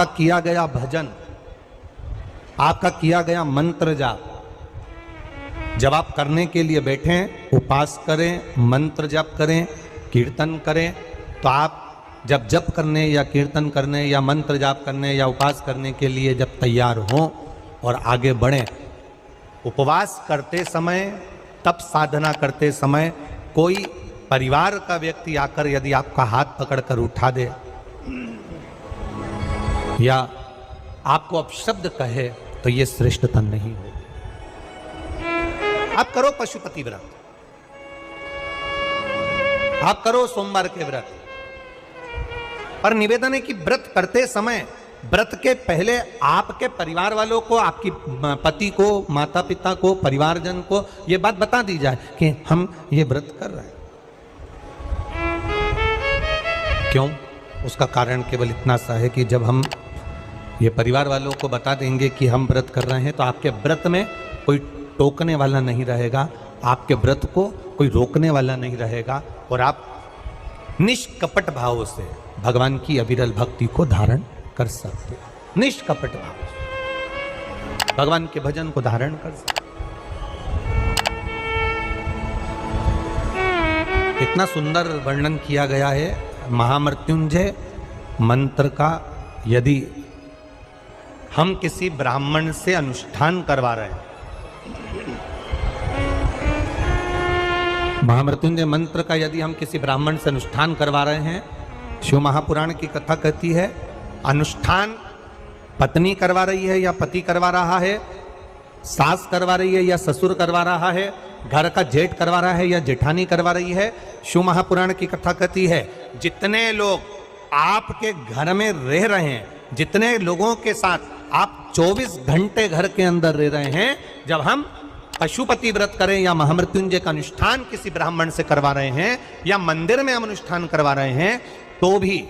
आपका किया गया भजन, आपका किया गया मंत्र जाप, जब आप करने के लिए बैठें, उपास करें, मंत्र जप करें, कीर्तन करें, तो आप जब जप करने या कीर्तन करने या मंत्र जाप करने या उपास करने के लिए जब तैयार हों और आगे बढ़ें, उपवास करते समय, तप साधना करते समय कोई परिवार का व्यक्ति आकर यदि आपका हाथ पकड़कर उठा दे या आपको अपशब्द कहे, तो ये श्रेष्ठता नहीं हो। आप करो पशुपति व्रत, आप करो सोमवार के व्रत, पर निवेदन है कि व्रत करते समय, व्रत के पहले आपके परिवार वालों को, आपकी पति को, माता पिता को, परिवारजन को ये बात बता दी जाए कि हम ये व्रत कर रहे हैं। क्यों? उसका कारण केवल इतना सा है कि जब हम ये परिवार वालों को बता देंगे कि हम व्रत कर रहे हैं, तो आपके व्रत में कोई टोकने वाला नहीं रहेगा, आपके व्रत को कोई रोकने वाला नहीं रहेगा, और आप निष्कपट भाव से भगवान की अविरल भक्ति को धारण कर सकते हो। निष्कपट भाव से भगवान के भजन को धारण कर सकते। इतना सुंदर वर्णन किया गया है महामृत्युंजय मंत्र का। यदि हम किसी ब्राह्मण से अनुष्ठान करवा रहे हैं, महामृत्युंजय मंत्र का यदि हम किसी ब्राह्मण से अनुष्ठान करवा रहे हैं, शिव महापुराण की कथा कहती है, अनुष्ठान पत्नी करवा रही है या पति करवा रहा है, सास करवा रही है या ससुर करवा रहा है, घर का जेठ करवा रहा है या जेठानी करवा रही है। शिव महापुराण की कथा कहती है, जितने लोग आपके घर में रह रहे हैं, जितने लोगों के साथ आप 24 घंटे घर के अंदर रह रहे हैं, जब हम पशुपति व्रत करें या महामृत्युंजय का अनुष्ठान किसी ब्राह्मण से करवा रहे हैं या मंदिर में हम अनुष्ठान करवा रहे हैं, तो भी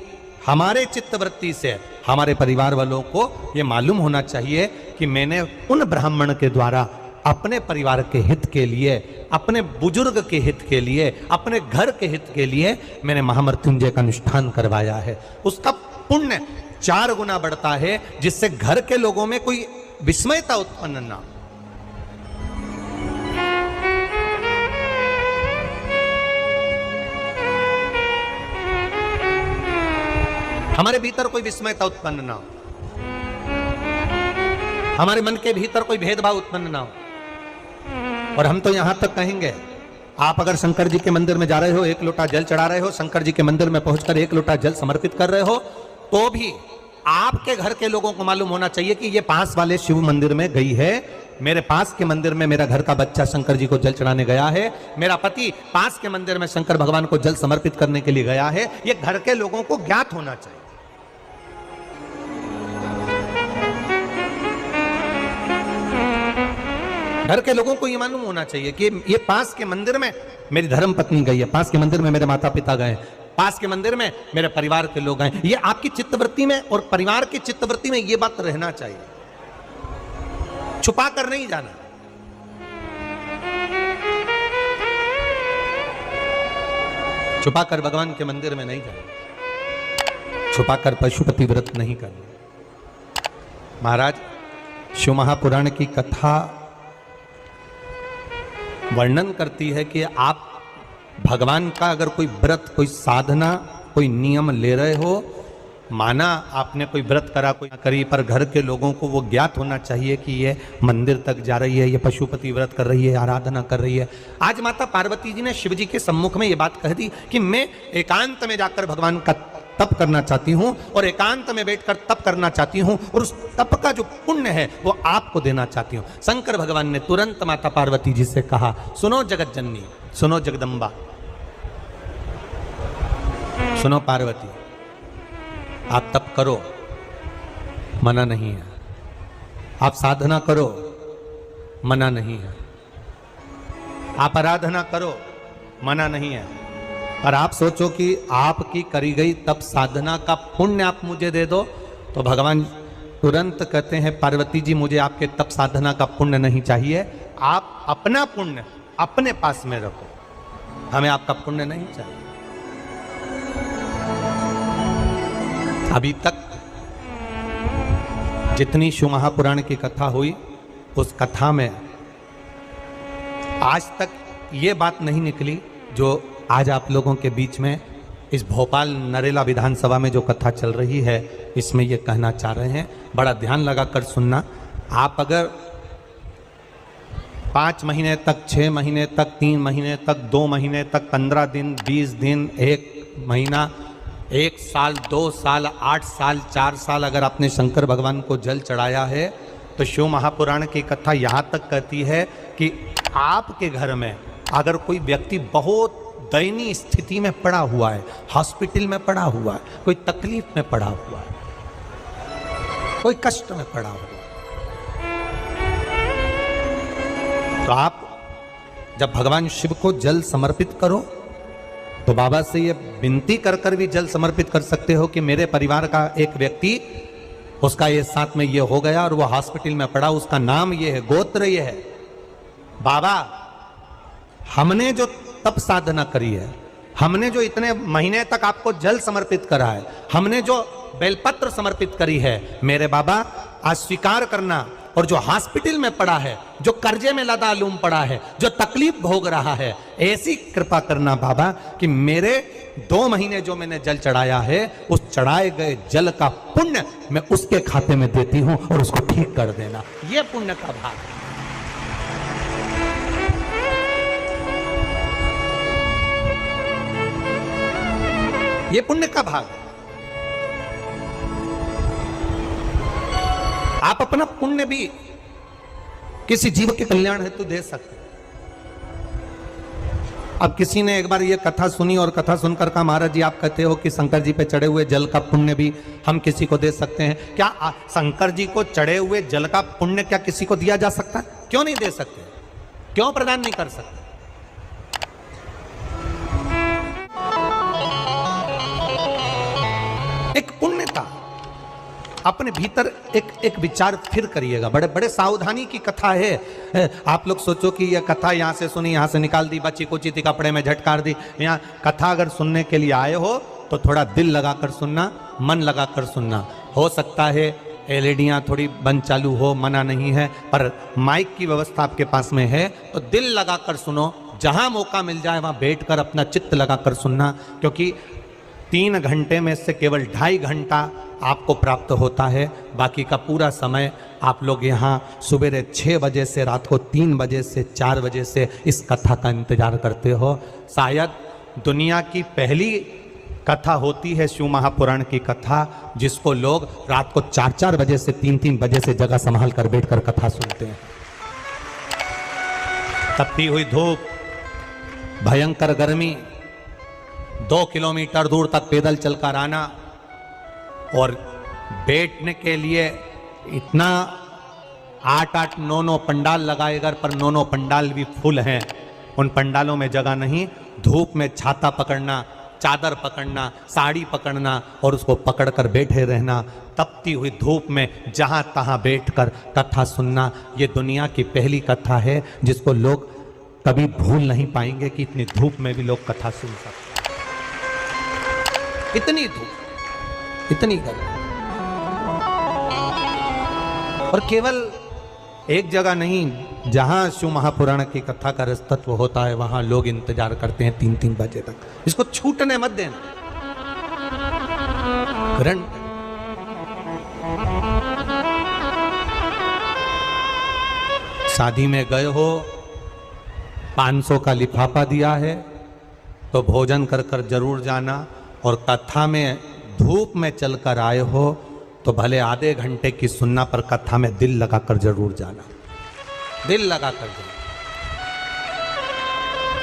हमारे चित्तवृत्ति से हमारे परिवार वालों को ये मालूम होना चाहिए कि मैंने उन ब्राह्मण के द्वारा अपने परिवार के हित के लिए, अपने बुजुर्ग के हित के लिए, अपने घर के हित के लिए मैंने महामृत्युंजय का अनुष्ठान करवाया है। उसका पुण्य 4 गुना बढ़ता है, जिससे घर के लोगों में कोई विस्मयता उत्पन्न ना हो। हमारे भीतर कोई विस्मयता उत्पन्न ना हो, हमारे मन के भीतर कोई भेदभाव उत्पन्न ना हो। और हम तो यहां तक कहेंगे, आप अगर शंकर जी के मंदिर में जा रहे हो, 1 लोटा जल चढ़ा रहे हो, शंकर जी के मंदिर में पहुंचकर 1 लोटा जल समर्पित कर रहे हो, तो भी आपके घर के लोगों को मालूम होना चाहिए कि ये पास वाले शिव मंदिर में गई है, मेरे पास के मंदिर में मेरा घर का बच्चा शंकर जी को जल चढ़ाने गया है, मेरा पति पास के मंदिर में शंकर भगवान को जल समर्पित करने के लिए गया है। ये घर के लोगों को ज्ञात होना चाहिए। घर के लोगों को यह मालूम होना चाहिए कि ये पास के मंदिर में मेरी धर्म पत्नी गई है, पास के मंदिर में मेरे माता पिता गए, पास के मंदिर में मेरे परिवार के लोग गए। ये आपकी चित्तवृत्ति में और परिवार की चित्तवृत्ति में ये बात रहना चाहिए, छुपा कर नहीं जाना। छुपा कर भगवान के मंदिर में नहीं जाना, छुपा कर पशुपति व्रत नहीं करना। महाराज, शिव महापुराण की कथा वर्णन करती है कि आप भगवान का अगर कोई व्रत, कोई साधना, कोई नियम ले रहे हो, माना आपने कोई व्रत करा, कोई करी, पर घर के लोगों को वो ज्ञात होना चाहिए कि ये मंदिर तक जा रही है, ये पशुपति व्रत कर रही है, आराधना कर रही है। आज माता पार्वती जी ने शिव जी के सम्मुख में ये बात कह दी कि मैं एकांत में जाकर भगवान का तप करना चाहती हूँ और एकांत में बैठकर तप करना चाहती हूँ, और उस तप का जो पुण्य है वो आपको देना चाहती हूँ। शंकर भगवान ने तुरंत माता पार्वती जी से कहा, सुनो जगत जननी, सुनो जगदम्बा, सुनो पार्वती, आप तप करो, मना नहीं है, आप साधना करो, मना नहीं है, आप आराधना करो, मना नहीं है, और आप सोचो कि आपकी करी गई तप साधना का पुण्य आप मुझे दे दो, तो भगवान तुरंत कहते हैं, पार्वती जी मुझे आपके तप साधना का पुण्य नहीं चाहिए, आप अपना पुण्य अपने पास में रखो, हमें आपका पुण्य नहीं चाहिए। अभी तक जितनी शिव महापुराण की कथा हुई उस कथा में आज तक ये बात नहीं निकली जो आज आप लोगों के बीच में इस भोपाल नरेला विधानसभा में जो कथा चल रही है इसमें ये कहना चाह रहे हैं। बड़ा ध्यान लगाकर सुनना। आप अगर 5 महीने तक, 6 महीने तक, 3 महीने तक, 2 महीने तक, 15 दिन, 20 दिन, 1 महीना, 1 साल, 2 साल, 8 साल, 4 साल अगर आपने शंकर भगवान को जल चढ़ाया है तो शिव महापुराण की कथा यहाँ तक कहती है कि आपके घर में अगर कोई व्यक्ति बहुत दयनीय स्थिति में पड़ा हुआ है, हॉस्पिटल में पड़ा हुआ है, कोई तकलीफ में पड़ा हुआ है, कोई कष्ट में पड़ा हुआ है, तो आप जब भगवान शिव को जल समर्पित करो तो बाबा से ये विनती कर कर भी जल समर्पित कर सकते हो कि मेरे परिवार का एक व्यक्ति, उसका ये साथ में ये हो गया और वो हॉस्पिटल में पड़ा, उसका नाम ये है, गोत्र ये है। बाबा हमने जो तप साधना करी है, हमने जो इतने महीने तक आपको जल समर्पित करा है, हमने जो बेलपत्र समर्पित करी है, मेरे बाबा आज स्वीकार करना। और जो हॉस्पिटल में पड़ा है, जो कर्जे में लदालूम पड़ा है, जो तकलीफ भोग रहा है, ऐसी कृपा करना बाबा कि मेरे 2 महीने जो मैंने जल चढ़ाया है उस चढ़ाए गए जल का पुण्य मैं उसके खाते में देती हूं और उसको ठीक कर देना। यह पुण्य का भाग है। ये पुण्य का भाग है। आप अपना पुण्य भी किसी जीव के कल्याण हेतु दे सकते हैं। अब किसी ने एक बार ये कथा सुनी और कथा सुनकर कहा महाराज जी आप कहते हो कि शंकर जी पे चढ़े हुए जल का पुण्य भी हम किसी को दे सकते हैं क्या? शंकर जी को चढ़े हुए जल का पुण्य क्या किसी को दिया जा सकता है? क्यों नहीं दे सकते? क्यों प्रदान नहीं कर सकते? एक पुण्यता अपने भीतर एक विचार फिर करिएगा। बड़े बड़े सावधानी की कथा है। आप लोग सोचो कि यह कथा यहाँ से सुनी, यहाँ से निकाल दी, बच्ची को चीती कपड़े में झटकार दी। यहाँ कथा अगर सुनने के लिए आए हो तो थोड़ा दिल लगाकर सुनना, मन लगाकर सुनना। हो सकता है एलईडियाँ थोड़ी बंद चालू हो, मना नहीं है, पर माइक की व्यवस्था आपके पास में है तो दिल लगाकर सुनो। जहाँ मौका मिल जाए वहाँ बैठकर अपना चित्त लगाकर सुनना, क्योंकि 3 घंटे में से केवल 2.5 घंटा आपको प्राप्त होता है। बाकी का पूरा समय आप लोग यहाँ सुबह 6 बजे से रात को 3 बजे से 4 बजे से इस कथा का इंतजार करते हो। शायद दुनिया की पहली कथा होती है शिव महापुराण की कथा, जिसको लोग रात को 4-4 बजे से 3-3 बजे से जगह संभाल कर बैठकर कथा सुनते हैं। तपती हुई धूप, भयंकर गर्मी, 2 किलोमीटर दूर तक पैदल चलकर आना और बैठने के लिए इतना 8-8, 9-9 पंडाल लगाए घर पर, 9-9 पंडाल भी फुल हैं। उन पंडालों में जगह नहीं। धूप में छाता पकड़ना, चादर पकड़ना, साड़ी पकड़ना और उसको पकड़कर बैठे रहना। तपती हुई धूप में जहाँ तहाँ बैठकर कथा सुनना, ये दुनिया की पहली कथा है जिसको लोग कभी भूल नहीं पाएंगे कि इतनी धूप में भी लोग कथा सुन सकते। इतनी धूप, इतनी गर्मी, और केवल एक जगह नहीं, जहां शिव महापुराण की कथा का रसतत्व होता है वहां लोग इंतजार करते हैं 3-3 बजे तक। इसको छूटने मत देना। करण शादी में गए हो, 500 का लिफाफा दिया है तो भोजन कर कर जरूर जाना। और कथा में धूप में चलकर आए हो तो भले आधे घंटे की सुनना, पर कथा में दिल लगाकर जरूर जाना। दिल लगाकर जाना,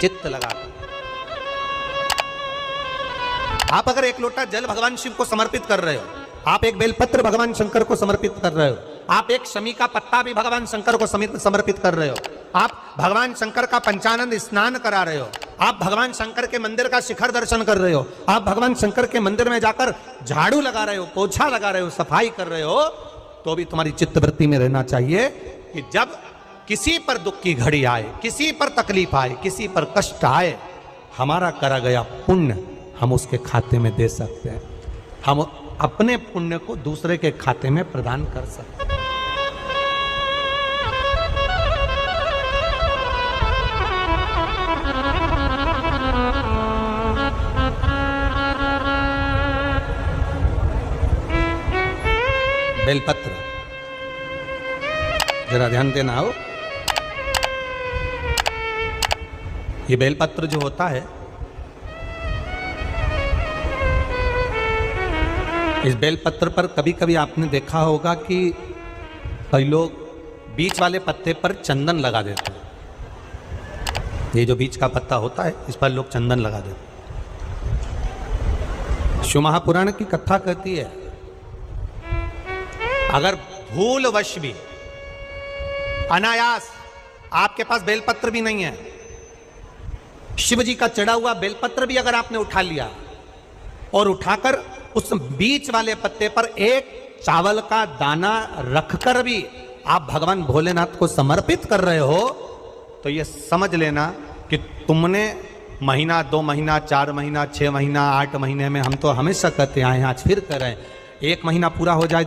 चित्त लगाकर। आप अगर 1 लोटा जल भगवान शिव को समर्पित कर रहे हो, आप एक बेलपत्र भगवान शंकर को समर्पित कर रहे हो, आप एक शमी का पत्ता भी भगवान शंकर को समर्पित कर रहे हो, आप भगवान शंकर का पंचानंद स्नान करा रहे हो, आप भगवान शंकर के मंदिर का शिखर दर्शन कर रहे हो, आप भगवान शंकर के मंदिर में जाकर झाड़ू लगा रहे हो, पोछा लगा रहे हो, सफाई कर रहे हो, तो भी तुम्हारी चित्तवृत्ति में रहना चाहिए कि जब किसी पर दुख की घड़ी आए, किसी पर तकलीफ आए, किसी पर कष्ट आए, हमारा करा गया पुण्य हम उसके खाते में दे सकते हैं। हम अपने पुण्य को दूसरे के खाते में प्रदान कर सकते हैं। बेलपत्र, जरा ध्यान देना हो। ये बेलपत्र जो होता है, इस बेलपत्र पर कभी कभी आपने देखा होगा कि कई लोग बीच वाले पत्ते पर चंदन लगा देते हैं। ये जो बीच का पत्ता होता है, इस पर लोग चंदन लगा देते हैं। शिव महापुराण की कथा कहती है, अगर भूलवश भी अनायास आपके पास बेलपत्र भी नहीं है, शिव जी का चढ़ा हुआ बेलपत्र भी अगर आपने उठा लिया और उठाकर उस बीच वाले पत्ते पर एक चावल का दाना रखकर भी आप भगवान भोलेनाथ को समर्पित कर रहे हो, तो ये समझ लेना कि तुमने महीना, 2 महीना, 4 महीना, 6 महीना, 8 महीने में, हम तो हमेशा कहते आए हैं, आज फिर कह रहे हैं, 1 महीना पूरा हो जाए